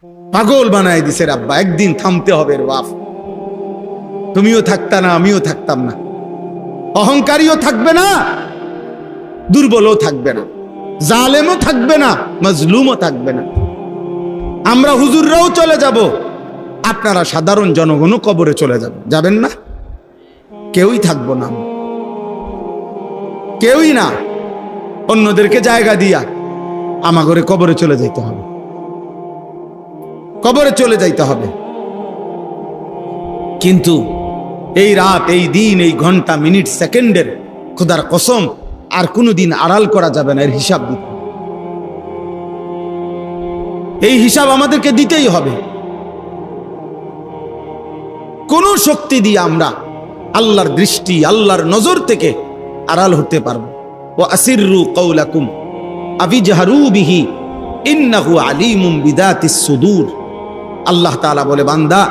পাগল বানায় দিছে আব্বা। একদিন থামতে হবে রে বাপ। তুমিও থাকতা না, আমিও থাকতাম না। অহংকারীও থাকবে না, দুর্বলও থাকবে না, জালেমও থাকবে না, মজলুমও থাকবে না। আমরা হুজুররাও চলে যাব, আপনারা সাধারণ জনগণও কবরে চলে যাবেন না? কেউই থাকবো না, কেউই না। অন্যদেরকে জায়গা দিয়া আমাগরে কবরে চলে যাইতে হবে, কবরে চলে যাইতে হবে। কিন্তু এই রাত, এই দিন, এই ঘন্টা, মিনিট, সেকেন্ডের খোদার কসম আর কোনোদিন আড়াল করা যাবে না। এর হিসাব দিতে, এই হিসাব আমাদেরকে দিতেই হবে। কোন শক্তি দিয়ে আমরা আল্লাহর দৃষ্টি, আল্লাহর নজর থেকে আড়াল হতে পারবো? ও আসিররু কওলাকুম আবিজহারু বিহি ইন্নাহু আলিমুম বিদাতিস সুদূর। আল্লাহ তাআলা বলে, বান্দা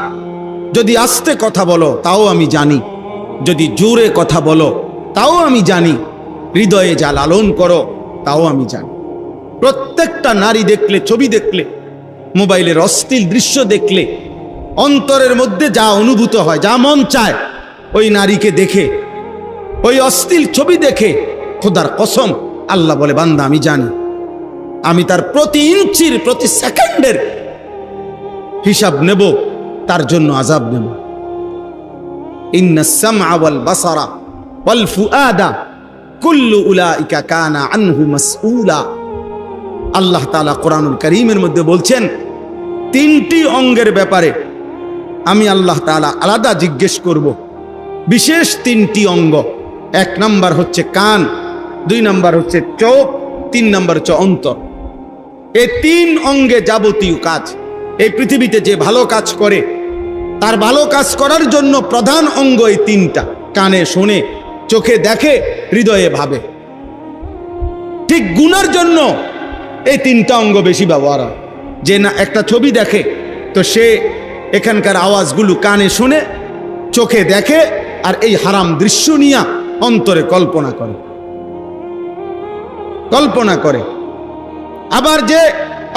যদি আস্তে কথা বলো তাও আমি জানি, যদি জোরে কথা বলো তাও আমি জানি, হৃদয়ে যা লালন করো তাও আমি জানি। প্রত্যেকটা নারী দেখলে, ছবি দেখলে, মোবাইলের অশ্লীল দৃশ্য দেখলে অন্তরের মধ্যে যা অনুভূত হয়, যা মন চায়, ওই নারীকে দেখে, ওই অশ্লীল ছবি দেখে খোদার কসম আল্লাহ বলে, বান্দা আমি জানি, আমি তার প্রতি ইঞ্চির, প্রতি সেকেন্ডের হিসাব নেব, তার জন্য আযাব নেব। ইন্নাস সামআ ওয়াল বাসারা ওয়াল ফুআদা কুল্লু উলাইকা কানা আনহু মাসউলা। আল্লাহ তাআলা কোরআনুল কারীমের মধ্যে বলছেন, তিনটি অঙ্গের ব্যাপারে আমি আল্লাহ তাআলা আলাদা জিজ্ঞেস করব। বিশেষ তিনটি অঙ্গ। এক নাম্বার হচ্ছে কান, দুই নাম্বার হচ্ছে চোখ, তিন নাম্বার হচ্ছে অন্তর। এই তিন অঙ্গে যাবতীয় কাজ। এই পৃথিবীতে যে ভালো কাজ করে, তার ভালো কাজ করার জন্য প্রধান অঙ্গ এই তিনটা। কানে শোনে, চোখে দেখে, হৃদয়ে ভাবে। ঠিক গুনার জন্য এই তিনটা অঙ্গ বেশি ব্যবহার হয়। যে না একটা ছবি দেখে তো সে এখানকার আওয়াজগুলো কানে শুনে, চোখে দেখে, আর এই হারাম দৃশ্য নিয়ে অন্তরে কল্পনা করে, কল্পনা করে। আবার যে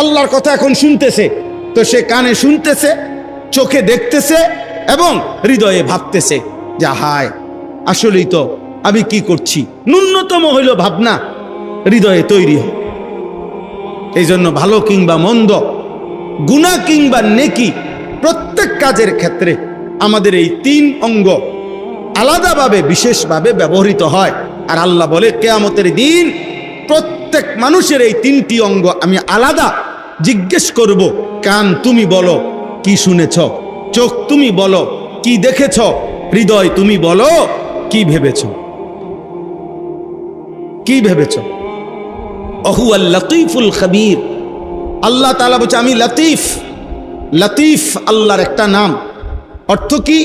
আল্লাহর কথা এখন শুনতেছে তো সে কানে শুনতেছে, চোখে দেখতেছে এবং হৃদয়ে ভাবতেছে যে হায়, আসলেই তো আমি কি করছি। ন্যূনতম হইল ভাবনা হৃদয়ে তৈরি হয়। এই জন্য ভালো কিংবা মন্দ, গুনাহ কিংবা নেকি, প্রত্যেক কাজের ক্ষেত্রে আমাদের এই তিন অঙ্গ আলাদাভাবে, বিশেষভাবে ব্যবহৃত হয়। আর আল্লাহ বলে, কিয়ামতের দিন প্রত্যেক মানুষের এই তিনটি অঙ্গ আমি আলাদা জিজ্ঞেস করব। কান তুমি বলো কি শুনেছ, চোখ তুমি বলো কি দেখেছ, হৃদয় তুমি বলো কি ভেবেছ, কি ভেবেছ। অহুয়াল লতীফুল খবীর। আল্লাহ তাআলা বলছে আমি লতীফ। লতীফ আল্লাহর একটা নাম। অর্থ কি?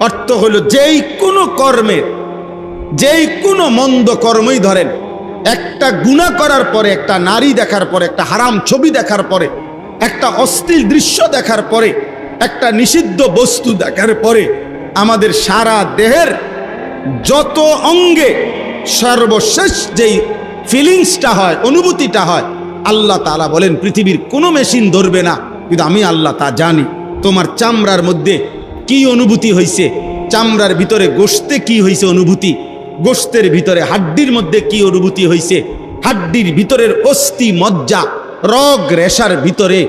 অর্থ হলো যেই কোনো কর্মের, যেই কোনো মন্দ কর্মই ধরেন, একটা গুনাহ করার পরে, একটা নারী দেখার পরে, একটা হারাম ছবি দেখার পরে, একটা অশ্লীল দৃশ্য দেখার পরে, একটা নিষিদ্ধ বস্তু দেখার পরে আমাদের সারা দেহের যত অঙ্গে সর্বশেষ যেই ফিলিংসটা হয়, অনুভূতিটা হয়, আল্লাহ তাআলা বলেন পৃথিবীর কোনো মেশিন ধরবে না, কিন্তু আমি আল্লাহ তা জানি। তোমার চামড়ার মধ্যে কি অনুভূতি হয়েছে, চামড়ার ভিতরে গোশতে কি হয়েছে অনুভূতি, গোশতের ভিতরে হাড্ডির মধ্যে কি অনুভূতি হয়েছে, হাড্ডির ভিতরের অস্থি মজ্জা রগ রেশার ভিতরে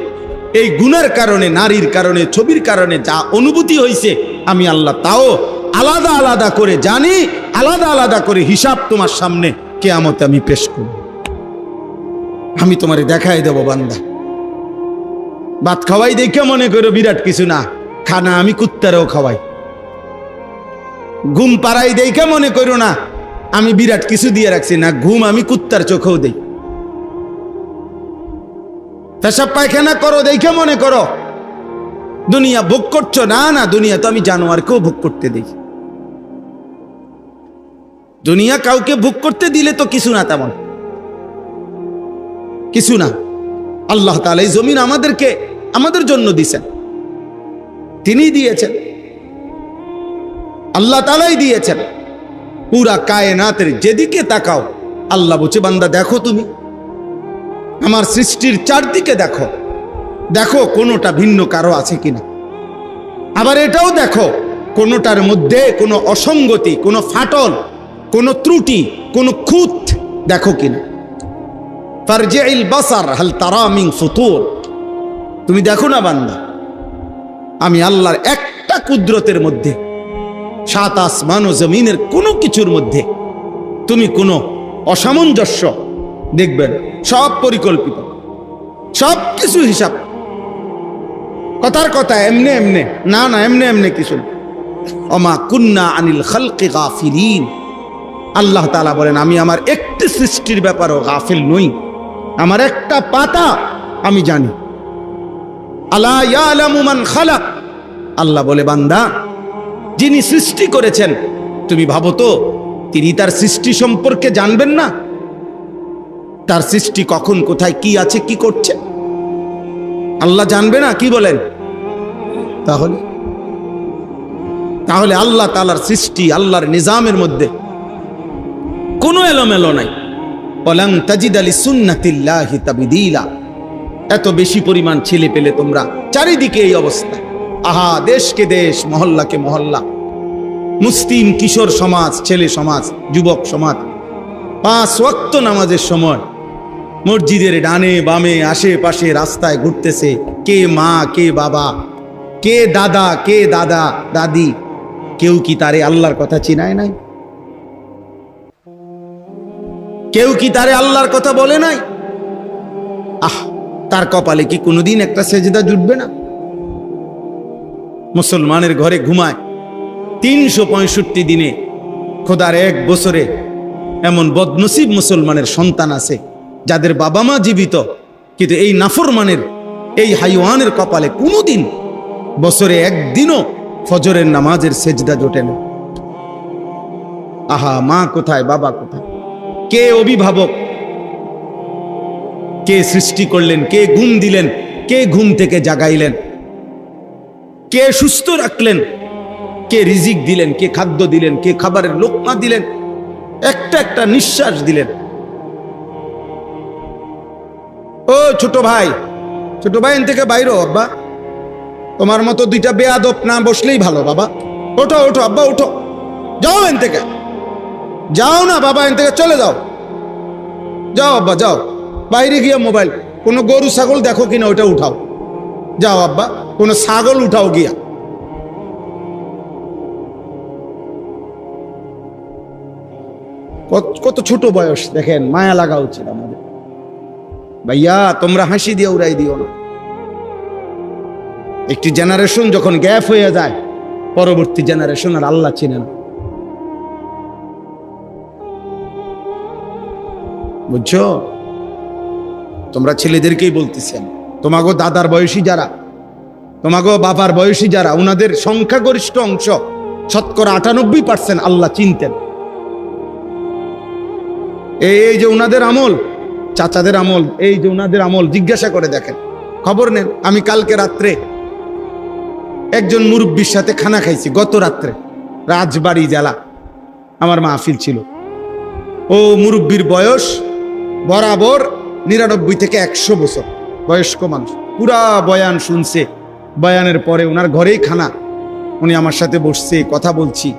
এই গুনার কারণে, নারীর কারণে, ছবির কারণে যা অনুভূতি হয়েছে আমি আল্লাহ তাও আলাদা আলাদা করে জানি। আলাদা আলাদা করে হিসাব তোমার সামনে কিয়ামতে আমি পেশ করব। আমি তোমারে দেখাই দেব বান্দা। ভাত খাওয়াই দেখে মনে করো বিরাট কিছু না, খানা আমি কুত্তারেও খাওয়াই। ঘুম পাড়াই দেখে মনে করো না আমি বিরাট কিছু দিয়ে রাখছি না, ঘুম আমি কুত্তার চোখেও দেই। পেশাব পায়খানা করো দেখে মনে করো দুনিয়া ভোগ করছো, না না, দুনিয়া তো আমি জানোয়ারকেও ভোগ করতে দেই। দুনিয়া কাউকে ভোগ করতে দিলে তো কিছু না, তেমন কিছু না। আল্লাহ তাআলা এই জমিন আমাদেরকে, আমাদের জন্য দিয়েছেন, তিনি দিয়েছেন, আল্লাহ তাআলাই দিয়েছেন। পুরা কায়নাতের যেদিকে তাকাও আল্লাহ বলছে, বান্দা দেখো, তুমি আমার সৃষ্টির চারদিকে দেখো, দেখো কোনোটা ভিন্ন কারো আছে কিনা। আবার এটাও দেখো কোনোটার মধ্যে কোনো অসঙ্গতি, কোনো ফাটল, কোনো ত্রুটি, কোনো খুঁত দেখো কিনা। ফারজিল বাসার হাল তারা মিন ফুতুর। তুমি দেখো না বান্দা, আমি আল্লাহর একটা কুদরতের মধ্যে, সাত আসমান ও জমিনের কোনো কিছুর মধ্যে তুমি কোনো অসামঞ্জস্য দেখবেন। সব পরিকল্পিত, সব কিছু হিসাব। কথার কথা এমনে এমনে না, না এমনে এমনে কিছু না। ওমা কুন্না আনিল খালকি গাফিলিন। আল্লাহ তাআলা বলেন, আমি আমার একটি সৃষ্টির ব্যাপারেও গাফিল নই। আমার একটা পাতা আমি জানি। আলা ইয়ালামু মান খালাক। আল্লাহ বলে, বান্দা, যিনি সৃষ্টি করেছেন, তুমি ভাবো তো তিনি তার সৃষ্টি সম্পর্কে জানবেন না? তার সৃষ্টি কখন কোথায় কি আছে কি করছে আল্লাহ জানবে না? কি বলেন? তাহলে আল্লাহ তাআলার সৃষ্টি, আল্লাহর নিজামের মধ্যে কোনো এলোমেলো নাই। ওয়ালান তাজিদা লিসুন্নাতিল্লাহি তাবদীলা। এত বেশি পরিমাণ ছেলে পেলে তোমরা, চারিদিকে এই অবস্থা। আহা, দেশকে দেশ, মহল্লাকে মহল্লা, মুসলিম কিশোর সমাজ, ছেলে সমাজ, যুবক সমাজ 5 ওয়াক্ত নামাজের সময় মসজিদের ডানে বামে আশেপাশে রাস্তায় ঘুরতেছে। কে মা, কে বাবা, কে দাদা, কে দাদা দাদি, কেউ কি তারে আল্লাহর কথা চিনায় নাই? কেউ কি তারে আল্লাহর কথা বলে নাই? তার কপালে কি কোনোদিন একটা সেজদা জুটবে না? মুসলমানের ঘরে ঘুমায় 365 দিনে, খোদার 1 বছরে এমন বদনসিব মুসলমানের সন্তান আছে যাদের বাবা মা জীবিত, কিন্তু এই নাফরমানের, এই হাইওয়ানের কপালে কোনোদিন বছরে একদিনও ফজরের নামাজের সেজদা জোটে না। আহা, মা কোথায়, বাবা কোথায়? কে অভিভাবক? কে সৃষ্টি করলেন? কে ঘুম দিলেন? কে ঘুম থেকে জাগাইলেন? কে সুস্থ রাখলেন? কে রিজিক দিলেন? কে খাদ্য দিলেন? কে খাবারের লোকমা দিলেন? একটা একটা নিঃশ্বাস দিলেন। ও ছোট ভাই, ছোট ভাই, এন থেকে বাইরো। আব্বা, তোমার মতো 2টা বেয়াদব না বসলেই ভালো। বাবা ওঠো, ওঠো আব্বা, ওঠো, যাও এন থেকে, যাও না বাবা, এন থেকে চলে যাও, যাও আব্বা যাও। বাইরে গিয়া মোবাইল, কোনো গরু ছাগল দেখো কিনা ওইটা উঠাও। যাও আব্বা, কোনো ছাগল উঠাও গিয়া। কত ছোট বয়স দেখেন, মায়া লাগা উচিত আমাদের। ভাইয়া, তোমরা হাসি দিয়ে উড়াই দিও না। একটি জেনারেশন যখন গ্যাপ হয়ে যায়, পরবর্তী জেনারেশন আর আল্লাহ চিনে না। বুঝছো? তোমরা ছেলেদেরকেই বলতেছেন, তোমাগো দাদার বয়সী যারা, তোমাগো বাবার বয়সী যারা, উনাদের সংখ্যাগরিষ্ঠ অংশ, শতকরা 98% আল্লাহ চিনতেন। এই যে উনাদের আমল, চাচাদের আমল, এই যে উনাদের আমল, জিজ্ঞাসা করে দেখেন, খবর নেন। আমি কালকে রাত্রে একজন মুরব্বীর সাথে খানা খাইছি, গত রাত্রে, রাজবাড়ী জেলা, আমার মাহফিল ছিল। ও মুরব্বীর বয়স বরাবর 99 থেকে 100 বছর বয়স্ক মানুষ, পুরা বয়ান শুনছে। বয়ানের পরে ওনার ঘরেই খানা, উনি আমার সাথে বসছে, কথা বলছি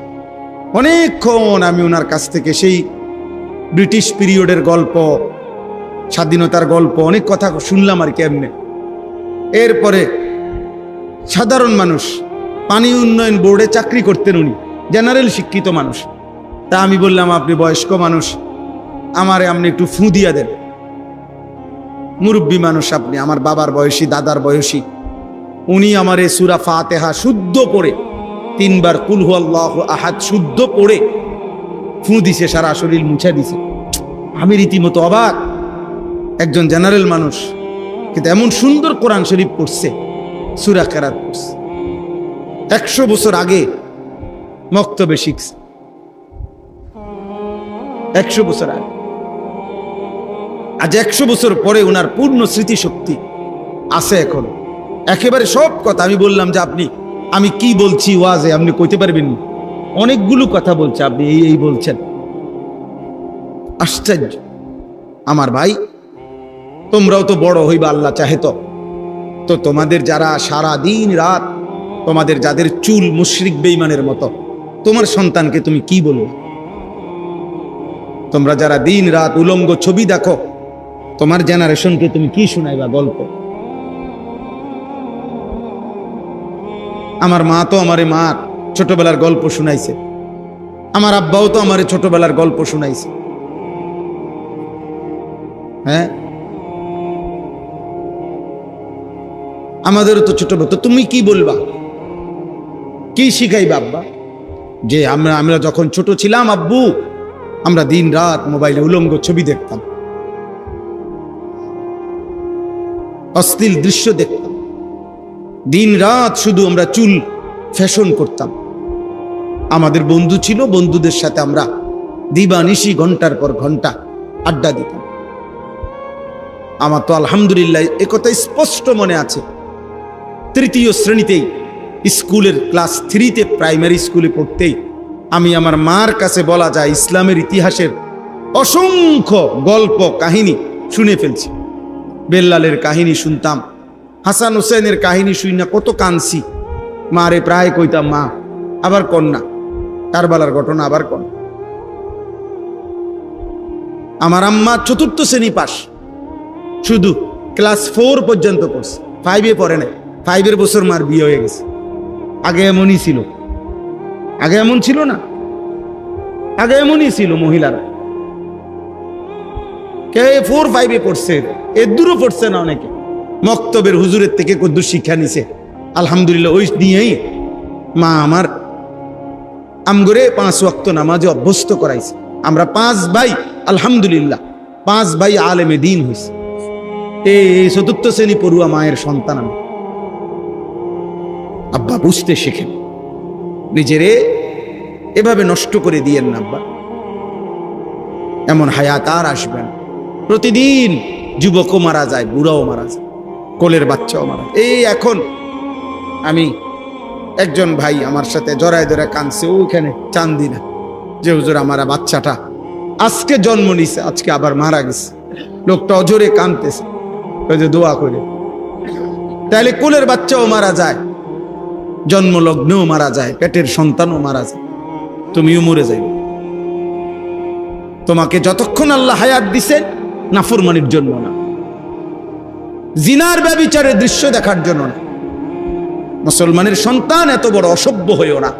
অনেকক্ষণ। আমি ওনার কাছ থেকে সেই ব্রিটিশ পিরিয়ডের গল্প, স্বাধীনতার গল্প, অনেক কথা শুনলাম আর কি এমনি। এরপরে সাধারণ মানুষ, পানি উন্নয়ন বোর্ডে চাকরি করতেন উনি, জেনারেল শিক্ষিত মানুষ। তা আমি বললাম, আপনি বয়স্ক মানুষ, আমারে আপনি একটু ফু দিয়া দেন। মুরব্বী মানুষ আপনি, আমার বাবার বয়সী, দাদার বয়সী। উনি আমারে সূরা ফাতিহা শুদ্ধ পড়ে 3 বার কুল হুয়াল্লাহু আহাদ শুদ্ধ পড়ে ফু দিছে, সারা শরীর মুছে দিছে। আমি রীতিমতো অবাক। একজন জেনারেল মানুষ, কিন্তু এমন সুন্দর কোরআন শরীফ পড়ছে, সূরা কেরাত পড়ছে। 100 বছর আগে মক্তবে শিখছে, 100 বছর আগে। আজ 100 বছর পরে ওনার পূর্ণ স্মৃতিশক্তি আছে এখন, একেবারে সব কথা। আমি বললাম যে আপনি, আমি কি বলছি ওয়াজে আপনি কইতে পারবেন? অনেকগুলো কথা বলছে, আপনি এই বলছেন। আশ্চর্য। আমার ভাই, তোমরাও তো বড় হইবা, আল্লাহ চাহে তো। তো তোমাদের যারা সারা দিন রাত, তোমাদের যাদের চুল মুশরিক বেঈমানের মতো, তোমার সন্তানকে তুমি কি বলবে? তোমরা যারা দিন রাত উলঙ্গ ছবি দেখো, তোমার জেনারেশনকে তুমি কি শোনাইবা গল্প? আমার মা তো আমারে ছোটবেলার গল্প শুনাইছে, আমার আব্বাও তো আমারে ছোটবেলার গল্প শুনাইছে। হ্যাঁ, আমাদেরও তো ছোটবেলা। তো তুমি কি বলবা, কি শিখাইবা আব্বা? যে আমরা যখন ছোট ছিলাম আব্বু, আমরা দিন রাত মোবাইলে উলঙ্গ ছবি দেখতাম, অশ্লীল দৃশ্য দেখতাম, দিন রাত শুধু আমরা চুল ফ্যাশন করতাম। আমাদের বন্ধু ছিল, বন্ধুদের সাথে আমরা দিবানিশি ঘন্টার পর ঘন্টা আড্ডা দিতাম। আমার তো আলহামদুলিল্লাহ একথা স্পষ্ট মনে আছে, তৃতীয় শ্রেণীতেই, স্কুলের ক্লাস 3-তে প্রাইমারি স্কুলে পড়তেই আমি আমার মার কাছে বলা যায় ইসলামের ইতিহাসের অসংখ্য গল্প কাহিনী শুনে ফেলছি। বেল্লালের কাহিনী শুনতাম, হাসান হোসেনের কাহিনী শুনি না কত কাঁদছি। মারে প্রায় কইতাম, মা আবার কন্যা, কারবালার ঘটনা আবার কন। আমার আম্মা 4র্থ শ্রেণী পাস, শুধু ক্লাস 4 পর্যন্ত পড়ছে, 5-এ পড়ে নাই। 5-এর বছর মার বিয়ে হয়ে গেছে। আগে এমনই ছিল, আগে এমন ছিল না, আগে এমনই ছিল মহিলারা। কে 4-5-এ পড়ছে, এর দূরও পড়ছে না অনেকে। মক্তবের হুজুরের থেকে কদ্দুর শিক্ষা নিছে আলহামদুলিল্লাহ, ওই নিয়েই মা আমার আমগরে 5 ওয়াক্ত নামাজে অভ্যস্ত করাইছে। আমরা 5 ভাই, আলহামদুলিল্লাহ 5 ভাই আলেমে দ্বীন হইছে। এই 4র্থ শ্রেণী পড়ুয়া মায়ের সন্তান আমি। আব্বা বুঝতে শেখেন, নিজেরে এভাবে নষ্ট করে দিয়েন না আব্বা, এমন হায়াত আর আসবে না। প্রতিদিন যুবকও মারা যায়, বুড়াও মারা যায়, কোলের বাচ্চাও মারা যায়। এই এখন আমি একজন ভাই আমার সাথে জড়ায় ধরে কাঁদছে ওইখানে চান্দিনা, যে হুজুর আমার বাচ্চাটা আজকে জন্ম নিছে, আজকে আবার মারা গেছে। লোকটা অজরে কাঁদতেছে, ওই যে দোয়া করে। তাহলে কোলের বাচ্চাও মারা যায়, জন্মলগ্নেও মারা যায়, পেটের সন্তানও মারা যায়, তুমিও মরে যাইবে। তোমাকে যতক্ষণ আল্লাহ হায়াত দিছেন নাফরমানির জন্য না, জিনার ব্যভিচারের দৃশ্য দেখার জন্য না। মুসলমানের সন্তান এত বড় অসভ্য হইও না।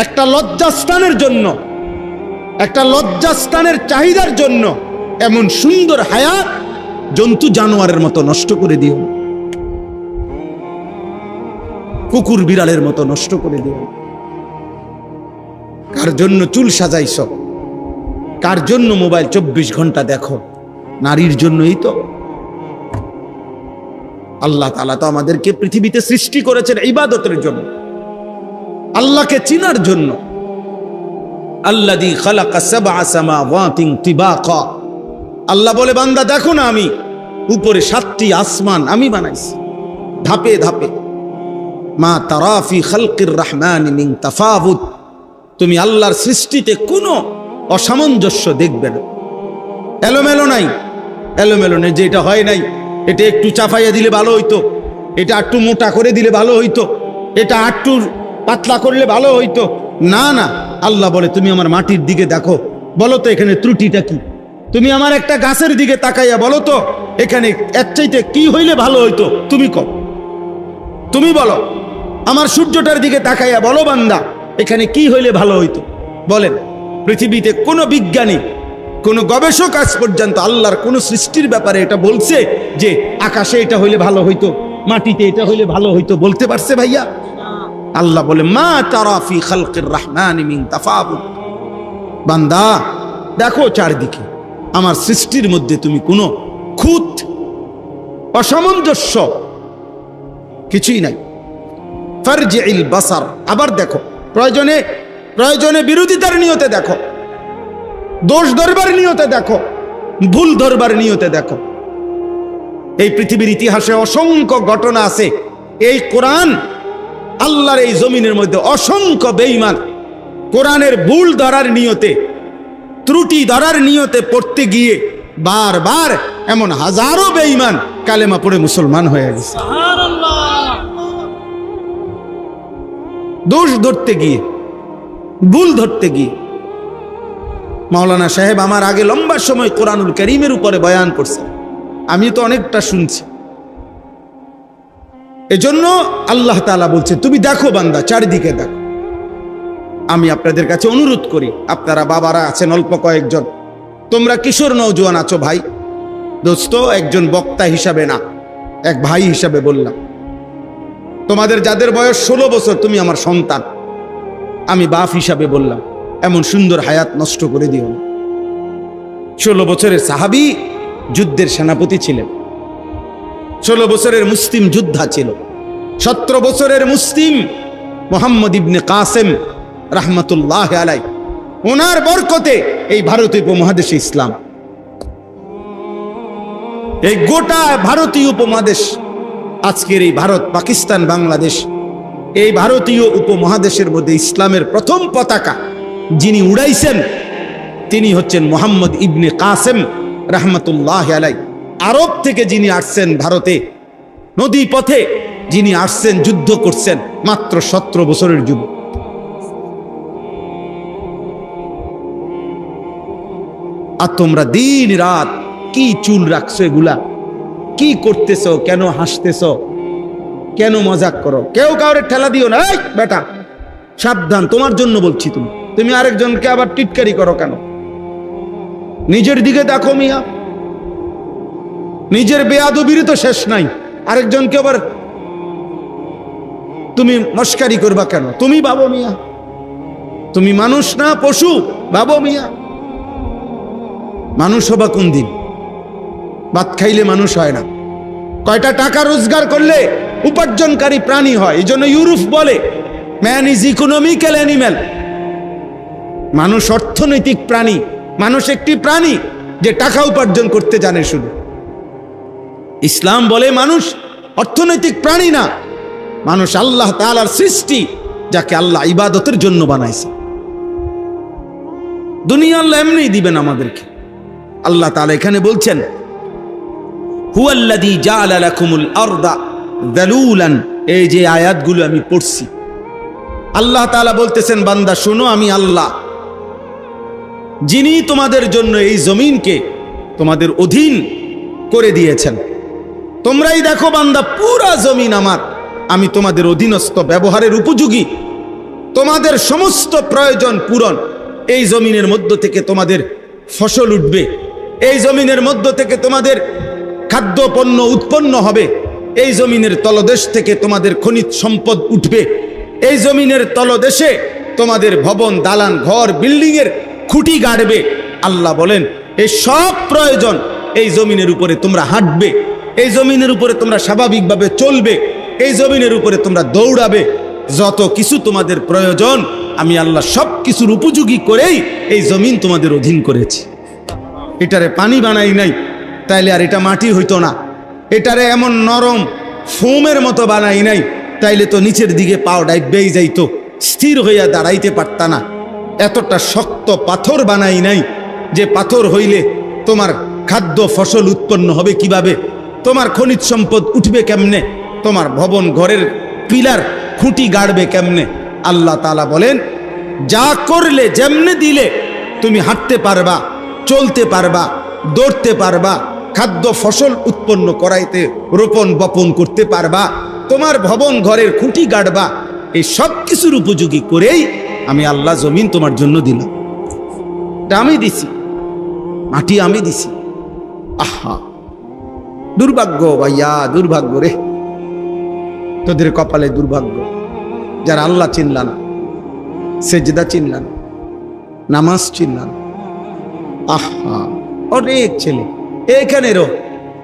একটা লজ্জাস্থানের জন্য, একটা লজ্জাস্থানের চাহিদার জন্য এমন সুন্দর হায়াত জন্তু জানোয়ারের মতো নষ্ট করে দিও, কুকুর বিড়ালের মতো নষ্ট করে দিও। কার জন্য চুল সাজাইছ, কার জন্য মোবাইল 24 ঘন্টা দেখো? নারীর জন্যই তো। আল্লাহ তাআলা তো আমাদেরকে পৃথিবীতে সৃষ্টি করেছেন ইবাদতের জন্য, আল্লাহকে চিনার জন্য। আল্লাযী খালাকা সাবআ সামাওয়াতিন তিবাকা, আল্লাহ বলে বান্দা দেখো না, আমি উপরে 7টি আসমান আমি বানাইছি ধাপে ধাপে। মা তারা ফি খালকির রহমানি মিন তাফাউত, তুমি আল্লাহর সৃষ্টিতে কোনো অসামঞ্জস্য দেখবে না। এলোমেলো নাই, এলোমেলো নেই যে এটা হয় নাই, এটা একটু চাপাইয়া দিলে ভালো হইতো, এটা একটু মোটা করে দিলে ভালো হইতো, এটা একটু পাতলা করলে ভালো হইতো। না না, আল্লাহ বলে তুমি আমার মাটির দিকে দেখো, বলো তো এখানে ত্রুটিটা কি? তুমি আমার একটা গাছের দিকে তাকাইয়া বলো তো এখানে এর চাইতে কি হইলে ভালো হইতো, তুমি কও, তুমি বলো। আমার সূর্যটার দিকে তাকাইয়া বলো বান্দা এখানে কি হইলে ভালো হইতো, বলেন। পৃথিবীতে কোনো বিজ্ঞানী, কোন গবেষক আজ পর্যন্ত আল্লাহর কোন সৃষ্টির ব্যাপারে এটা বলছে যে আকাশে এটা হইলে ভালো হইতো, মাটিতে এটা হইলে ভালো হইতো, বলতে পারছে ভাইয়া? আল্লাহ বলে মা তারা ফি খালকির রহমানি মিন তাফাউত, বান্দা দেখো চারদিকে আমার সৃষ্টির মধ্যে তুমি কোনো খুঁত অসামঞ্জস্য কিছুই নাই। ফারজিল বাসার, আবার দেখো, প্রয়োজনে প্রয়োজনে বিরোধিতার নিয়তে দেখো, দোষ ধরবার নিয়তে দেখো, ভুল ধরবার নিয়তে দেখো। এই পৃথিবীর ইতিহাসে অসংখ্য ঘটনা আছে। এই কোরআন, আল্লাহর এই জমিনের মধ্যে অসংখ্য বেঈমান কোরআনের ভুল ধরার নিয়তে, ত্রুটি ধরার নিয়তে পড়তে গিয়ে বারবার এমন হাজারো বেঈমান কালেমা পড়ে মুসলমান হয়ে গেছে। সুবহানাল্লাহ। দোষ ধরতে গিয়ে, ভুল ধরতে গিয়ে। মাওলানা সাহেব আমার আগে লম্বা সময় কোরআনুল কারীমের উপরে বয়ান করছে, আমি তো অনেকটা শুনছি। এজন্য আল্লাহ তাআলা বলছে তুমি দেখো বান্দা, চারিদিকে দেখো। আমি আপনাদের কাছে অনুরোধ করি, আপনারা বাবারা আছেন অল্প কয়েকজন, তোমরা কিশোর নওজোয়ান আছো ভাই, দোস্ত, একজন বক্তা হিসাবে না, এক ভাই হিসাবে বললাম, তোমাদের যাদের বয়স 16 বছর, তুমি আমার সন্তান, আমি বাপ হিসাবে বললাম, এমন সুন্দর হায়াত নষ্ট করে দিও না। 16 বছরের সাহাবী যুদ্ধের সেনাপতি ছিলেন, 16 বছরের মুসলিম যোদ্ধা ছিল, 17 বছরের মুসলিম মুহাম্মদ ইবনে কাসেম রাহমাতুল্লাহ আলাই, ওনার বরকতে এই ভারতীয় উপমহাদেশে ইসলাম, এই গোটা ভারতীয় উপমহাদেশ, আজকের এই ভারত, পাকিস্তান, বাংলাদেশ, এই ভারতীয় উপমহাদেশের মধ্যে ইসলামের প্রথম পতাকা যিনি উড়াইছেন তিনি হচ্ছেন মুহাম্মদ ইবনে কাসেম রাহমাতুল্লাহ আলাই। আরব থেকে যিনি আসছেন ভারতে, নদী পথে যিনি আসছেন, যুদ্ধ করছেন, মাত্র 17 বছরের যুবক। আর তোমরা দিন রাত কি চুল রাখছো, এগুলা কি করতেছো, কেন হাসতেছো, কেন মজাক করো? কেউ কাউরে ঠেলা দিও না, এই বেটা সাবধান, তোমার জন্য বলছি। তুমি আরেকজনকে আবার টিটকারি করো কেন? নিজের দিকে দেখো মিয়া, নিজের বেয়াদবির তো শেষ নাই, আরেকজনকে আবার তুমি মস্কারি করবা কেন? তুমি ভাবো মিয়া, তুমি মানুষ না পশু? ভাবো মিয়া, মানুষ হবা কোন দিন? ভাত খাইলে মানুষ হয় না, কয়টা টাকা রোজগার করলে উপার্জনকারী প্রাণী হয়। এই জন্য ইউরোপ বলে ম্যান ইজ ইকোনমিক্যাল অ্যানিম্যাল, মানুষ অর্থনৈতিক প্রাণী। মানুষ একটি প্রাণী যে টাকা উপার্জন করতে জানে শুধু। ইসলাম বলে মানুষ অর্থনৈতিক প্রাণী না, মানুষ আল্লাহ তাআলার সৃষ্টি, যাকে আল্লাহ ইবাদতের জন্য বানাইছে। দুনিয়া আল্লাহ এমনিই দিবেন আমাদেরকে। আল্লাহ তাআলা এখানে বলছেন হুয়াল্লাযী জাআলা লাকুমুল আরদা যালুলান। এই যে আয়াতগুলো আমি পড়ছি, আল্লাহ তাআলা বলতেছেন বান্দা শোনো, আমি আল্লাহ যিনি তোমাদের জন্য এই জমিনকে তোমাদের অধীন করে দিয়েছেন। তোমরাই দেখো বান্দা, পুরা জমিন আমার, আমি তোমাদের অধীনস্থ, ব্যবহারের উপযোগী, তোমাদের সমস্ত প্রয়োজন পূরণ। এই জমিনের মধ্য থেকে তোমাদের ফসল উঠবে, এই জমিনের মধ্য থেকে তোমাদের খাদ্য পণ্য উৎপন্ন হবে, এই জমিনের তলদেশ থেকে তোমাদের খনিজ সম্পদ উঠবে, এই জমিনের তলদেশে তোমাদের ভবন, দালান, ঘর, বিল্ডিং এর খুঁটি গাড়বে। আল্লাহ বলেন এই সব প্রয়োজন, এই জমিনের উপরে তোমরা হাঁটবে, এই জমিনের উপরে তোমরা স্বাভাবিকভাবে চলবে, এই জমিনের উপরে তোমরা দৌড়াবে। যত কিছু তোমাদের প্রয়োজন আমি আল্লাহ সব কিছুর উপযোগী করেই এই জমিন তোমাদের অধীন করেছি। এটারে পানি বানাই নাই, তাইলে আর এটা মাটি হইতো না। এটারে এমন নরম ফোমের মতো বানাই নাই, তাইলে তো নিচের দিকে পাও ডাইবেই যাইতো, স্থির হইয়া দাঁড়াইতে পারতা না। এতটা শক্ত পাথর বানাই নাই যে পাথর হইলে তোমার খাদ্য ফসল উৎপন্ন হবে কিভাবে, তোমার খনিজ সম্পদ উঠবে কেমনে, তোমার ভবন ঘরের পিলার খুঁটি গাড়বে কেমনে। আল্লাহ তাআলা বলেন যা করলে, যেমনে দিলে তুমি হাঁটতে পারবা, চলতে পারবা, দৌড়তে পারবা, খাদ্য ফসল উৎপন্ন করাইতে রোপণ বপন করতে পারবা, তোমার ভবন ঘরের খুঁটি গাড়বা, এই সব কিছুর উপযোগী করেই আমি আল্লাহ জমিন তোমার জন্য দিলাম। আমি দিছি, মাটি আমি দিছি। আহা দুর্ভাগ্য ভাইয়া, দুর্ভাগ্য রে, তোদের কপালে দুর্ভাগ্য যারা আল্লাহ চিনলা না, সেজদা চিনলা না, নামাজ চিনলা না। আহা অনেক ছেলে এখানেরও,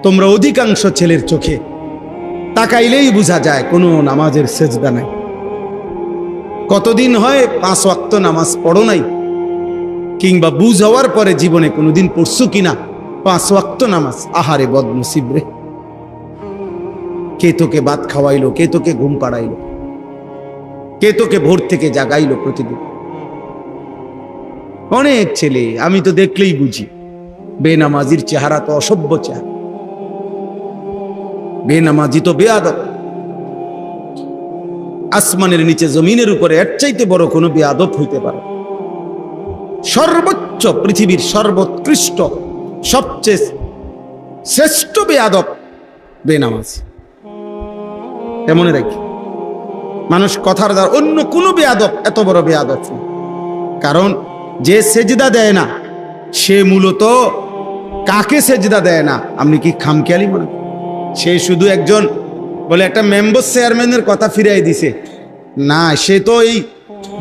তোমরা অধিকাংশ ছেলের চোখে তাকাইলেই বোঝা যায় কোনো নামাজের সেজদা নাই। কতদিন হয় 5 ওয়াক্ত নামাজ পড়ো নাই, কিংবা বুঝ হওয়ার পরে জীবনে কোনোদিন পড়ছো কিনা 5 ওয়াক্ত নামাজ। আহারে বদনসিব রে, কে তোকে ভাত খাওয়াইলো, কে তোকে ঘুম পাড়াইলো, কে তোকে ভোর থেকে জাগাইলো প্রতিদিন। অনেক ছেলে আমি তো দেখলেই বুঝি, বেনামাজির চেহারা তো অসভ্য চেহারা, বেনামাজি তো বেয়াদব। আসমানের নিচে জমিনের উপরে এর চাইতে বড় কোনো বেয়াদব হইতে পারে? সর্বোচ্চ, পৃথিবীর সর্বোৎকৃষ্ট, সবচেয়ে শ্রেষ্ঠ বেয়াদব বেনামাজ। এমন রাখি, মানুষ কথার দ্বারা অন্য কোনো বেয়াদব এত বড় বেয়াদব না। কারণ যে সেজদা দেয় না সে মূলত কাকে সেজদা দেয় না আপনি কি খামখেয়ালি মনে? সে শুধু একজন বলে একটা মেম্বার চেয়ারম্যানের কথা ফিরাই দিছে না, সে তো এই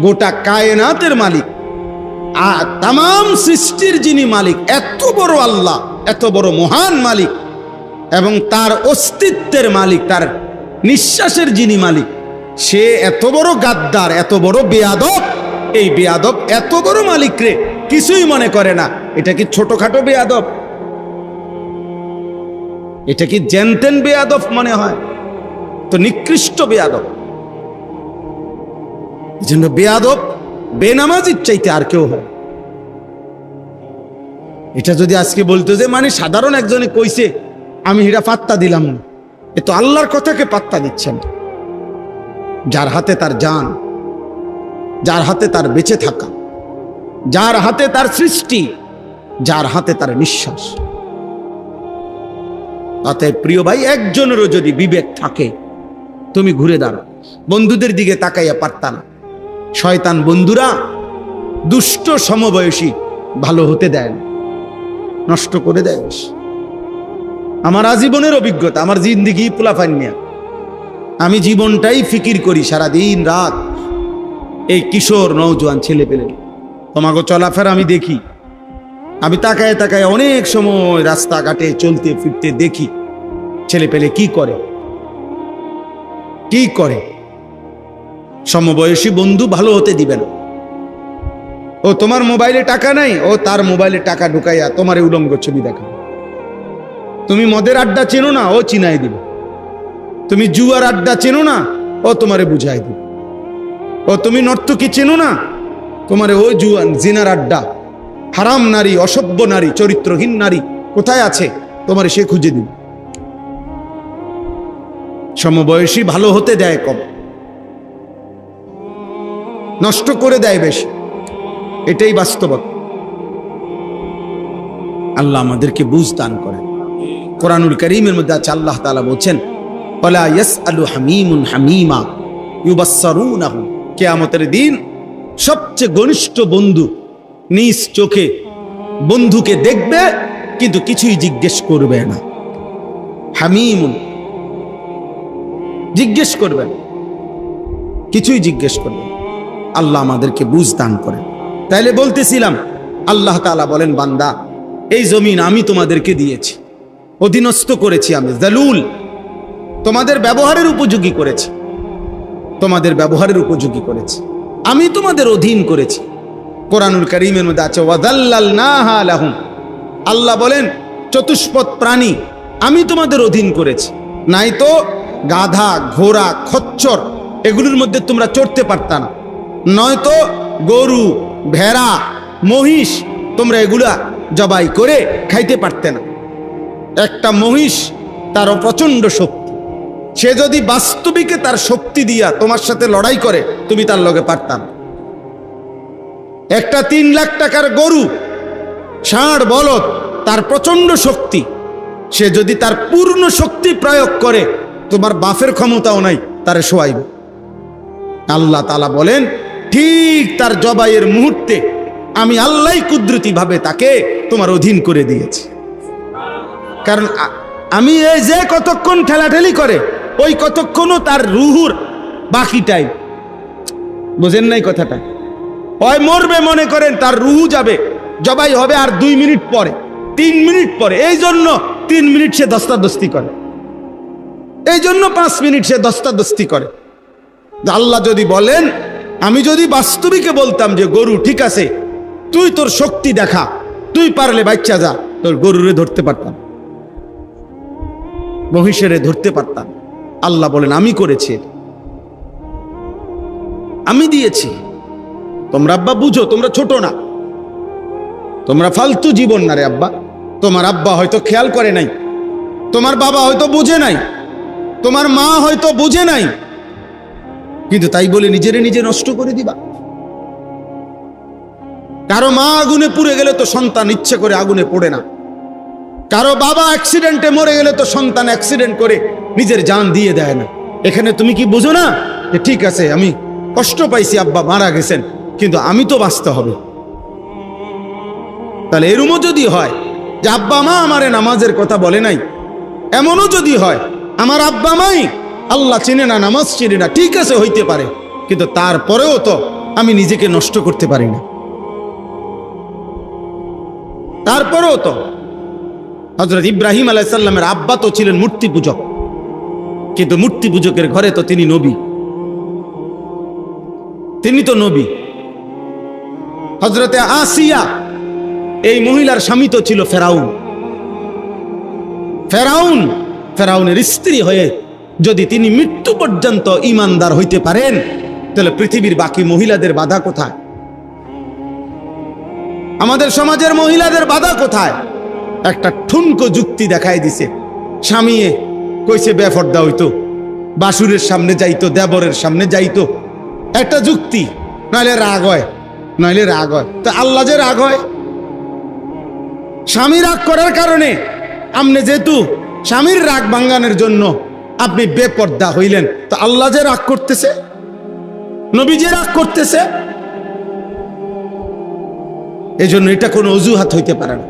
গোটা কায়নাতের মালিক, আর তাম সৃষ্টির যিনি মালিক, এত বড় আল্লাহ, এত বড় মহান মালিক, এবং তার অস্তিত্বের মালিক, তার নিঃশ্বাসের যিনি মালিক, সে এত বড় গাদ্দার, এত বড় বেয়াদব। এই বেয়াদব এত বড় মালিক রে কিছুই মনে করে না। এটা কি ছোটখাটো বেয়াদব? এটা কি জেনতেন বেয়াদব মনে হয়? তো নিকৃষ্ট বেয়াদব। এই জন্য বেয়াদব বেনামাজির চাইতে আর কেউ হয়। এটা যদি আজকে বলতো যে মানে সাধারণ একজনে কইছে আমি এটা পাত্তা দিলাম না, এ তো আল্লাহর কথাকে পাত্তা দিচ্ছেন। যার হাতে তার জান, যার হাতে তার বেঁচে থাকা, যার হাতে তার সৃষ্টি, যার হাতে তার নিঃশ্বাস। অতএব প্রিয় ভাই, একজনেরও যদি বিবেক থাকে তুমি ঘুরে দাঁড়াও। বন্ধুদের দিকে তাকাইয়া পারতা না। শয়তান বন্ধুরা দুষ্ট সমবয়সী ভালো হতে দেয় না, নষ্ট করে দেয়। আমার আজীবনের অভিজ্ঞতা, আমার জিন্দিগি পোলাফান নিয়ে আমি জীবনটাই ফিকির করি সারাদিন রাত। এই কিশোর নওজোয়ান ছেলে পেলে তোমাকে চলাফেরা আমি দেখি, আমি তাকায় তাকায় অনেক সময় রাস্তাঘাটে চলতে ফিরতে দেখি ছেলে পেলে কি করে, কি করে। সমবয়সী বন্ধু ভালো হতে দিবে না। ও তোমার মোবাইলে টাকা নাই, ও তার মোবাইলে টাকা ঢুকাইয়া তোমার উলঙ্গ ছবি দেখা। তুমি মদের আড্ডা চেনো না, ও চিনাই দিবে। তুমি জুয়ার আড্ডা চেনো না, ও তোমারে বুঝাই দিবে। ও তুমি নর্তকী চেনো না, তোমারে ও জুয়ান জিনার আড্ডা, হারাম নারী, অসভ্য নারী, চরিত্রহীন নারী কোথায় আছে তোমারে সে খুঁজে দিবে। সমবয়সী ভালো হতে দেয় কম, নষ্ট করে দেয় বেশি। এটাই বাস্তবতা। আল্লাহ আমাদেরকে বুঝ দান করেন। কোরআনুল কারীমের মধ্যে আছে, আল্লাহ তাআলা বলছেন ওয়ালা ইয়াসআলু হামীমুন হামীমা ইউবাসসারুনাহু। কিয়ামতের দিন সবচেয়ে ঘনিষ্ঠ বন্ধু নিজ চোখে বন্ধুকে দেখবে কিন্তু কিছুই জিজ্ঞেস করবে না। হামীমুন জিজ্ঞেস করবেন, কিছুই জিজ্ঞেস করবেন। আল্লাহ আমাদেরকে বুঝ দান করেন। তাইলে বলতেছিলাম, আল্লাহ তাআলা বলেন বান্দা এই জমিন আমি তোমাদেরকে দিয়েছি, অধীনস্থ করেছি, আমি জালুল, তোমাদের ব্যবহারের উপযোগী করেছি, তোমাদের ব্যবহারের উপযোগী করেছি, আমি তোমাদের অধীন করেছি। কোরআনুল কারীমের মধ্যে আছে ওয়াযাল্লালনাহা লাহুম। আল্লাহ বলেন চতুষ্পদ প্রাণী আমি তোমাদের অধীন করেছি। নাই তো গাধা, ঘোড়া, খচ্চর এগুলোর মধ্যে তোমরা চড়তে পারতা না, নয়তো গরু, ভেড়া, মহিষ তোমরা এগুলা জবাই করে খাইতে পারতে না। একটা মহিষ তার প্রচন্ড শক্তি, সে যদি বাস্তবিকে তার শক্তি দিয়া তোমার সাথে লড়াই করে তুমি তার লগে পারতা না। একটা 3 লাখ টাকার গরু, ষাঁড়, বলদ, তার প্রচন্ড শক্তি, সে যদি তার পূর্ণ শক্তি প্রয়োগ করে তোমার বাফের ক্ষমতাও নাই তারে শোয়াইবে। আল্লাহ তাআলা বলেন ঠিক তার জবাইয়ের মুহূর্তে আমি আল্লাহ কুদরতি ভাবে তাকে তোমার অধীন করে দিয়েছি। কারণ আমি এই যে কতক্ষণ ঠেলাঠেলি করে ওই কতক্ষণও তার রুহুর বাকি টাইম, বুঝেন নাই কথাটা? ওই মরবে মনে করেন, তার রুহু যাবে, জবাই হবে আর 2 মিনিট পরে, 3 মিনিট পরে। এই জন্য 3 মিনিট সে দস্তাদস্তি করে, এই জন্য 5 মিনিট সে দস্তাদস্তি করে। আল্লাহ যদি বলেন, আমি যদি বাস্তবিকে বলতাম যে গরু ঠিক আছে তুই তোর শক্তি দেখা, তুই পারলে বাচ্চা যা, তোর গরুরে ধরতে পারতাম, মহিষেরে ধরতে পারতাম। আল্লাহ বলেন আমি করেছি, আমি দিয়েছি। তোমরা আব্বা বুঝো, তোমরা ছোট না, তোমরা ফালতু জীবন না রে আব্বা। তোমার আব্বা হয়তো খেয়াল করে নাই, তোমার বাবা হয়তো বুঝে নাই, তোমার মা হয়তো বুঝে নাই, কিন্তু তাই বলে নিজেরে নিজে নষ্ট করে দিবা। কারো মা আগুনে পুড়ে গেলে তো সন্তান ইচ্ছে করে আগুনে পড়ে না। কারো বাবা অ্যাক্সিডেন্টে মরে গেলে তো সন্তান অ্যাক্সিডেন্ট করে নিজের জান দিয়ে দেয় না। এখানে তুমি কি বুঝো না যে ঠিক আছে আমি কষ্ট পাইছি, আব্বা মারা গেছেন, কিন্তু আমি তো বাঁচতে হবে। তাহলে এরমও যদি হয় যে আব্বা মা আমারে নামাজের কথা বলে নাই, এমনও যদি হয় আমার আব্বা মাই আল্লাহ চিনে না, নামাজ চিনে না, ঠিক আছে হইতে পারে, কিন্তু তারপরেও তো আমি নিজেকে নষ্ট করতে পারি না। তারপরেও তো হযরত ইব্রাহিম আলাইহিস সালামের আব্বা তো ছিলেন মূর্তি পূজক, কিন্তু মূর্তি পূজকের ঘরে তো তিনি নবী, তিনি তো নবী। হযরতে আসিয়া এই মহিলার স্বামী তো ছিল ফেরাউন। ফেরাউনের স্ত্রী হয়ে যদি তিনি মৃত্যু পর্যন্ত ঈমানদার হইতে পারেন, তাহলে পৃথিবীর বাকি মহিলাদের বাধা কোথায়? আমাদের সমাজের মহিলাদের বাধা কোথায়? একটা ঠুনকো যুক্তি দেখাই দিছে। স্বামী কইছে বেফর্দা হইতো, বাসুরের সামনে যাইতো, দেবরের সামনে যাইতো, একটা যুক্তি। নইলে রাগ হয়, নইলে রাগ হয়। তো আল্লাহ যে রাগ হয়, স্বামী রাগ করার কারণে আপনি যেহেতু স্বামীর রাগ ভাঙ্গানোর জন্য আপনি বেপর্দা হইলেন, তো আল্লাহ যে রাগ করতেছে, নবী যে রাগ করতেছে, এজন্য এটা কোনো অজুহাত হইতে পারে না।